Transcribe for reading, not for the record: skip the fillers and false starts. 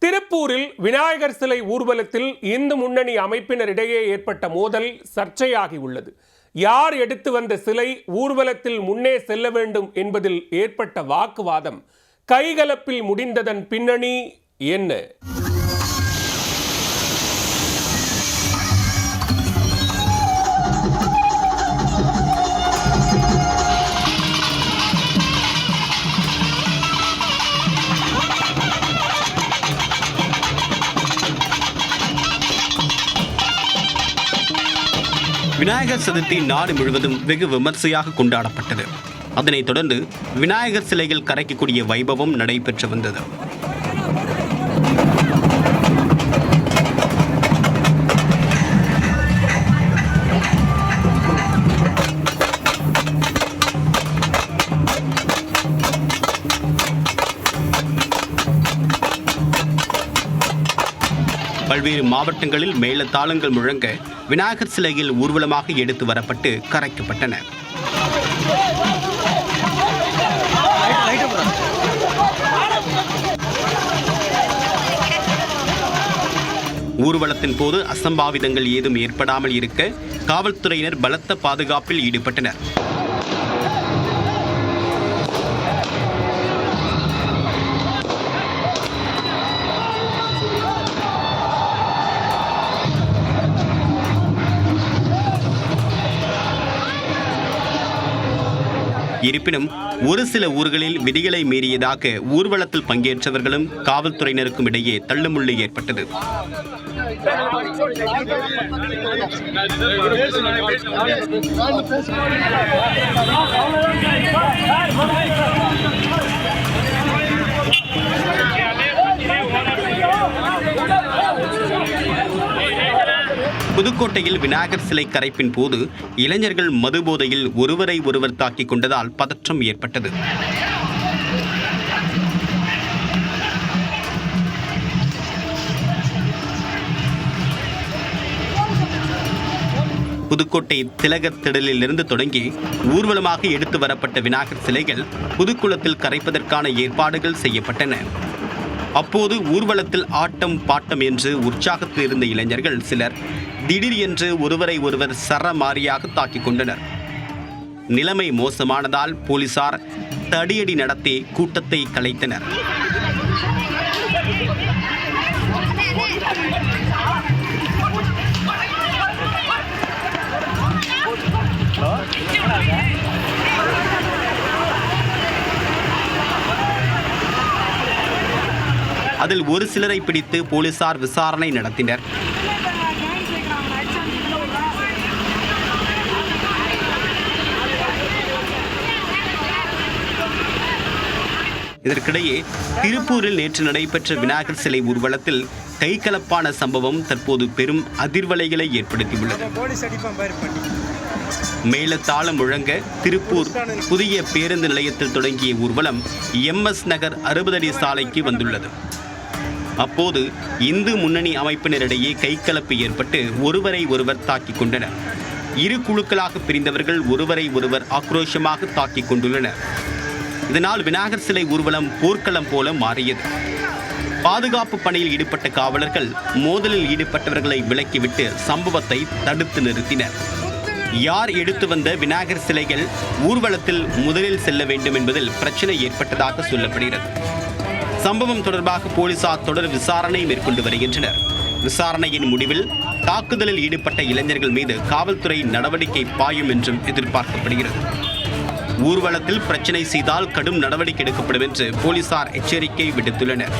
திருப்பூரில் விநாயகர் சிலை ஊர்வலத்தில் இந்து முன்னணி அமைப்பினரிடையே ஏற்பட்ட மோதல் சர்ச்சையாகி உள்ளது. யார் எடுத்து வந்த சிலை ஊர்வலத்தில் முன்னே செல்ல வேண்டும் என்பதில் ஏற்பட்ட வாக்குவாதம் கைகலப்பில் முடிந்ததன் பின்னணி என்ன? விநாயகர் சதுர்த்தி நாடு முழுவதும் வெகு விமர்சையாக கொண்டாடப்பட்டது. அதனைத் தொடர்ந்து விநாயகர் சிலைகள் கரைக்கக்கூடிய வைபவம் நடைபெற்று வந்தது. பல்வேறு மாவட்டங்களில் மேளதாளங்கள் முழங்க விநாயகர் சிலையில் ஊர்வலமாக எடுத்து வரப்பட்டு கரைக்கப்பட்டன. ஊர்வலத்தின் போது அசம்பாவிதங்கள் ஏதும் ஏற்படாமல் இருக்க காவல்துறையினர் பலத்த பாதுகாப்பில் ஈடுபட்டனர். இருப்பினும் ஒரு சில ஊர்களில் விதிகளை மீறியதாக ஊர்வலத்தில் பங்கேற்றவர்களும் காவல்துறையினருக்கும் இடையே தள்ளுமுள்ளு ஏற்பட்டது. புதுக்கோட்டையில் விநாயகர் சிலை கரைப்பின் போது இளைஞர்கள் மதுபோதையில் ஒருவரை ஒருவர் தாக்கிக் கொண்டதால் பதற்றம் ஏற்பட்டது. புதுக்கோட்டை திலகர் திடலிலிருந்து தொடங்கி ஊர்வலமாக எடுத்து வரப்பட்ட விநாயகர் சிலைகள் புதுக்குளத்தில் கரைப்பதற்கான ஏற்பாடுகள் செய்யப்பட்டன. அப்போது ஊர்வலத்தில் ஆட்டம் பாட்டம் என்று உற்சாகத்தில் இருந்த இளைஞர்கள் சிலர் திடீர் என்று ஒருவரை ஒருவர் சரமாரியாக தாக்கிக் கொண்டனர். நிலைமை மோசமானதால் போலீசார் தடியடி நடத்தி கூட்டத்தை கலைத்தனர். அதில் ஒரு சிலரை பிடித்து போலீசார் விசாரணை நடத்தினர். இதற்கிடையே திருப்பூரில் நேற்று நடைபெற்ற விநாயகர் சிலை ஊர்வலத்தில் கைகலப்பான சம்பவம் தற்போது பெரும் அதிர்வலைகளை ஏற்படுத்தியுள்ளது. மேளதாளம் முழங்க திருப்பூர் புதிய பேருந்து நிலையத்தில் தொடங்கிய ஊர்வலம் MS நகர் 60 அடி சாலைக்கு வந்துள்ளது. அப்போது இந்து முன்னணி அமைப்பினரிடையே கைகலப்பு ஏற்பட்டு ஒருவரை ஒருவர் தாக்கிக் கொண்டனர். இரு குழுக்களாக பிரிந்தவர்கள் ஒருவரை ஒருவர் ஆக்ரோஷமாக தாக்கிக் கொண்டுள்ளனர். இதனால் விநாயகர் சிலை ஊர்வலம் போர்க்களம் போல மாறியது. பாதுகாப்பு பணியில் ஈடுபட்ட காவலர்கள் மோதலில் ஈடுபட்டவர்களை விலக்கிவிட்டு சம்பவத்தை தடுத்து நிறுத்தினர். யார் எடுத்து வந்த விநாயகர் சிலைகள் ஊர்வலத்தில் முதலில் செல்ல வேண்டும் என்பதில் பிரச்சனை ஏற்பட்டதாக சொல்லப்படுகிறது. சம்பவம் தொடர்பாக போலீசார் தொடர் விசாரணை மேற்கொண்டு வருகின்றனர். விசாரணையின் முடிவில் தாக்குதலில் ஈடுபட்ட இளைஞர்கள் மீது காவல்துறை நடவடிக்கை பாயும் என்றும் எதிர்பார்க்கப்படுகிறது. ஊர்வலத்தில் பிரச்சனை செய்தால் கடும் நடவடிக்கை எடுக்கப்படும் என்று போலீசார் எச்சரிக்கை விடுத்துள்ளனர்.